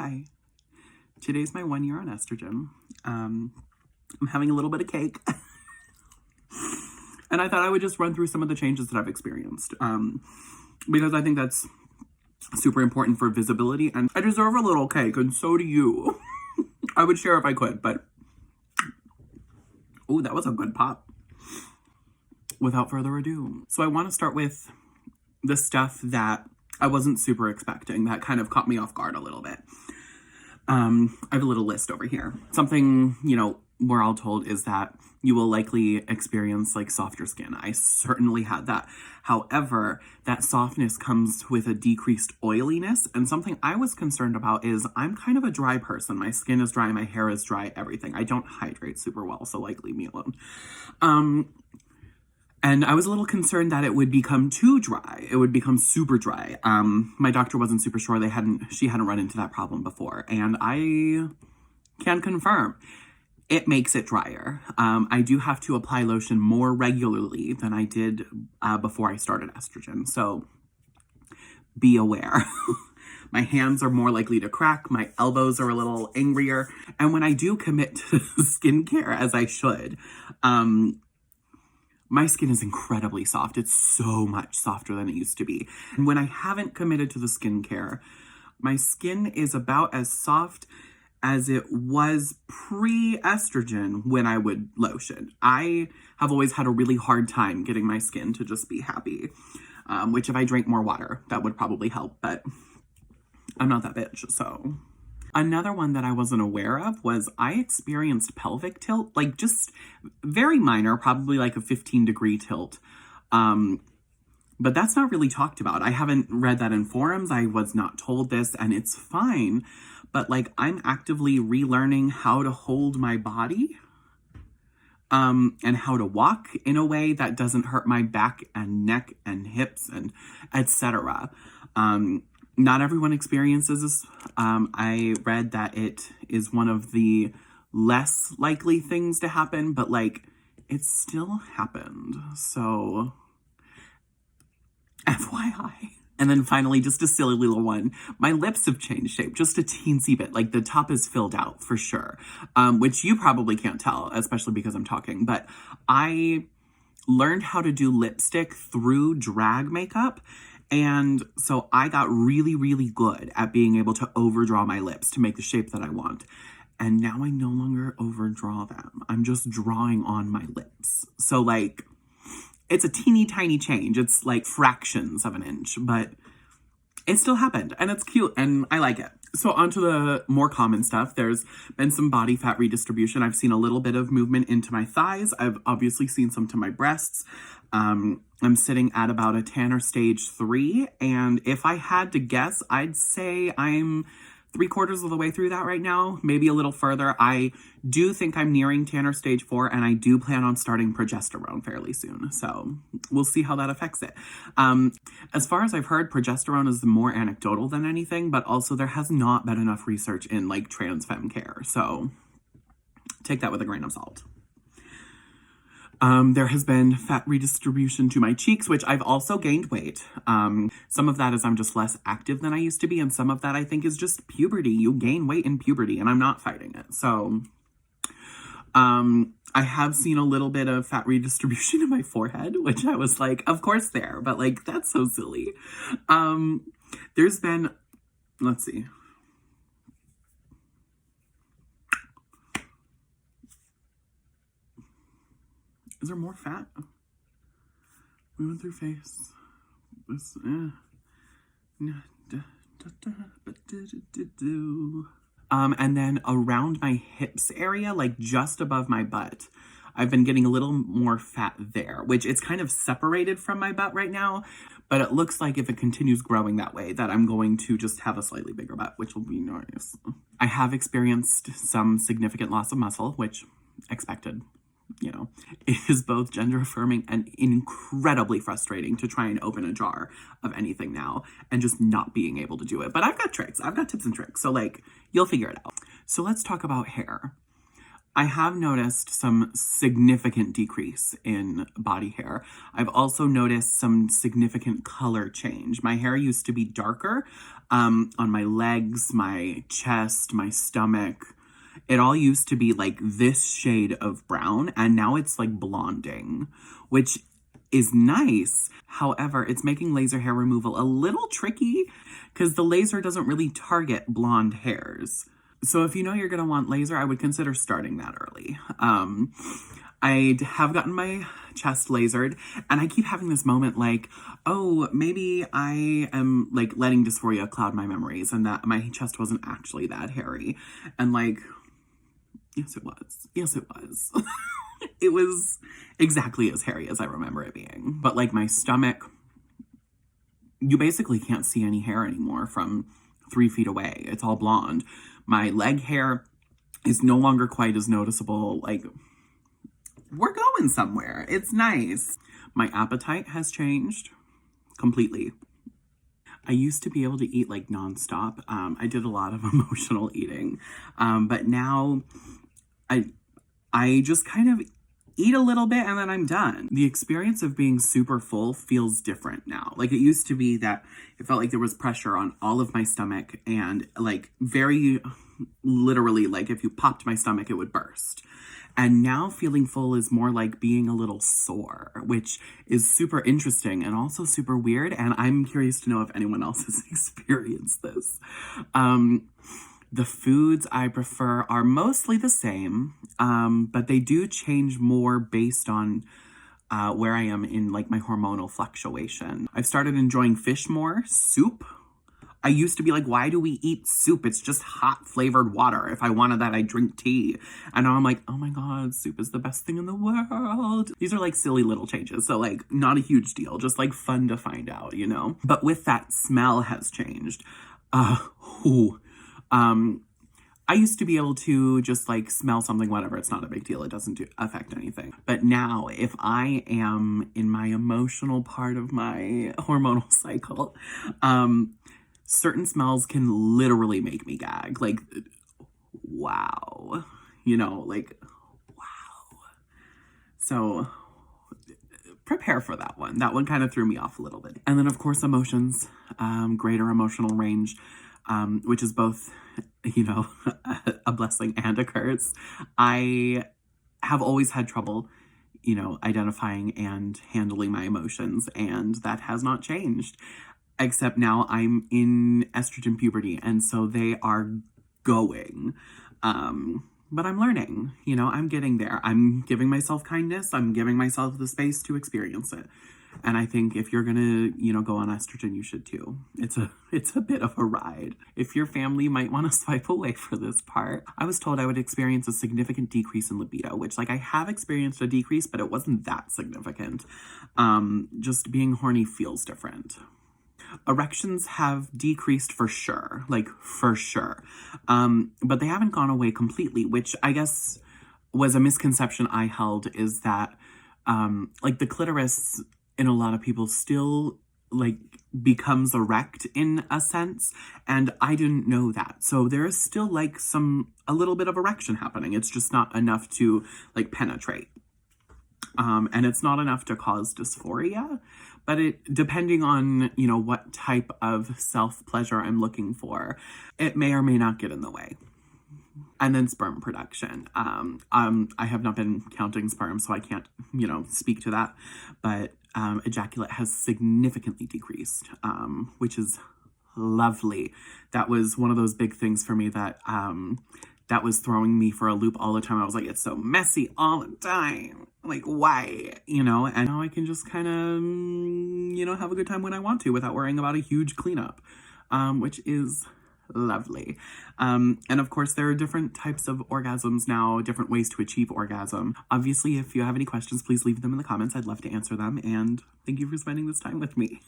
Hi. Today's my 1 year on estrogen. I'm having a little bit of cake. And I thought I would just run through some of the changes that I've experienced. Because I think that's super important for visibility. And I deserve a little cake, and so do you. I would share if I could, but... Oh, that was a good pop. Without further ado. So I want to start with the stuff that I wasn't super expecting. That kind of caught me off guard a little bit. I have a little list over here. Something, we're all told is that you will likely experience like softer skin. I certainly had that. However, that softness comes with a decreased oiliness. And something I was concerned about is I'm kind of a dry person. My skin is dry, my hair is dry, everything. I don't hydrate super well, so like leave me alone. And I was a little concerned that it would become too dry. It would become super dry. My doctor wasn't super sure. She hadn't run into that problem before. And I can confirm it makes it drier. I do have to apply lotion more regularly than I did before I started estrogen. So be aware. My hands are more likely to crack. My elbows are a little angrier. And when I do commit to skincare, as I should, my skin is incredibly soft. It's so much softer than it used to be. And when I haven't committed to the skincare, my skin is about as soft as it was pre-estrogen when I would lotion. I have always had a really hard time getting my skin to just be happy, which if I drank more water, that would probably help, but I'm not that bitch, so... Another one that I wasn't aware of was I experienced pelvic tilt, like just very minor, probably like a 15-degree tilt. But that's not really talked about. I haven't read that in forums. I was not told this, and it's fine. But like I'm actively relearning how to hold my body and how to walk in a way that doesn't hurt my back and neck and hips and etc. Not everyone experiences this. I read that it is one of the less likely things to happen, but like it still happened. So FYI. And then finally, just a silly little one. My lips have changed shape just a teensy bit. Like the top is filled out for sure, which you probably can't tell, especially because I'm talking. But I learned how to do lipstick through drag makeup. And so I got really, really good at being able to overdraw my lips to make the shape that I want. And now I no longer overdraw them. I'm just drawing on my lips. So like, it's a teeny tiny change. It's like fractions of an inch, but it still happened and it's cute and I like it. So onto the more common stuff. There's been some body fat redistribution. I've seen a little bit of movement into my thighs. I've obviously seen some to my breasts. I'm sitting at about a tanner stage 3. And if I had to guess, I'd say I'm 3/4 of the way through that right now, maybe a little further. I do think I'm nearing tanner stage 4, and I do plan on starting progesterone fairly soon. So we'll see how that affects it. As far as I've heard, progesterone is more anecdotal than anything, but also there has not been enough research in like trans femme care. So take that with a grain of salt. There has been fat redistribution to my cheeks, which I've also gained weight. Some of that is I'm just less active than I used to be, and some of that I think is just puberty. You gain weight in puberty, and I'm not fighting it. So, I have seen a little bit of fat redistribution in my forehead, which I was like, of course there, but like, that's so silly. There's been, let's see. Is there more fat? We went through face. This, and then around my hips area, like just above my butt, I've been getting a little more fat there, which it's kind of separated from my butt right now, but it looks like if it continues growing that way, that I'm going to just have a slightly bigger butt, which will be nice. I have experienced some significant loss of muscle, which expected. It is both gender affirming and incredibly frustrating to try and open a jar of anything now and just not being able to do it. But I've got tricks. I've got tips and tricks. So like, you'll figure it out. So let's talk about hair. I have noticed some significant decrease in body hair. I've also noticed some significant color change. My hair used to be darker on my legs, my chest, my stomach. It all used to be like this shade of brown, and now it's like blonding, which is nice. However, it's making laser hair removal a little tricky because the laser doesn't really target blonde hairs. So if you know you're going to want laser, I would consider starting that early. I have gotten my chest lasered, and I keep having this moment like, oh, maybe I am like letting dysphoria cloud my memories and that my chest wasn't actually that hairy. And like, yes, it was. Yes, it was. It was exactly as hairy as I remember it being. But like my stomach, you basically can't see any hair anymore from 3 feet away. It's all blonde. My leg hair is no longer quite as noticeable. Like, we're going somewhere. It's nice. My appetite has changed completely. I used to be able to eat like nonstop. I did a lot of emotional eating. But now I just kind of eat a little bit and then I'm done. The experience of being super full feels different now. Like it used to be that it felt like there was pressure on all of my stomach and like very literally like if you popped my stomach, it would burst. And now feeling full is more like being a little sore, which is super interesting and also super weird. And I'm curious to know if anyone else has experienced this. The foods I prefer are mostly the same, but they do change more based on where I am in like my hormonal fluctuation. I've started enjoying fish more, soup. I used to be like, why do we eat soup? It's just hot flavored water. If I wanted that, I'd drink tea. And now I'm like, oh my God, soup is the best thing in the world. These are like silly little changes. So like not a huge deal, just like fun to find out, you know? But with that, smell has changed. I used to be able to just like smell something, whatever. It's not a big deal. It doesn't affect anything. But now if I am in my emotional part of my hormonal cycle, certain smells can literally make me gag. Like, wow. You know, like, wow. So prepare for that one. That one kind of threw me off a little bit. And then, of course, emotions, greater emotional range, which is both, you know, a blessing and a curse. I have always had trouble, you know, identifying and handling my emotions, and that has not changed. Except now I'm in estrogen puberty, and so they are going. But I'm learning, you know, I'm getting there. I'm giving myself kindness. I'm giving myself the space to experience it. And I think if you're gonna, you know, go on estrogen, you should too. It's a bit of a ride. If your family might want to swipe away for this part. I was told I would experience a significant decrease in libido, which like I have experienced a decrease, but it wasn't that significant. Just being horny feels different. Erections have decreased for sure, like for sure. But they haven't gone away completely, which I guess was a misconception I held, is that like the clitoris in a lot of people still like becomes erect in a sense, and I didn't know that. So there is still like a little bit of erection happening. It's just not enough to like penetrate. And it's not enough to cause dysphoria, but it, depending on, you know, what type of self-pleasure I'm looking for, it may or may not get in the way. And then sperm production. I have not been counting sperm, so I can't, you know, speak to that, but ejaculate has significantly decreased, which is lovely. That was one of those big things for me that that was throwing me for a loop all the time. I was like, it's so messy all the time. Like, why? You know, and now I can just kind of, you know, have a good time when I want to without worrying about a huge cleanup, which is lovely. And of course, there are different types of orgasms now, different ways to achieve orgasm. Obviously, if you have any questions, please leave them in the comments. I'd love to answer them. And thank you for spending this time with me.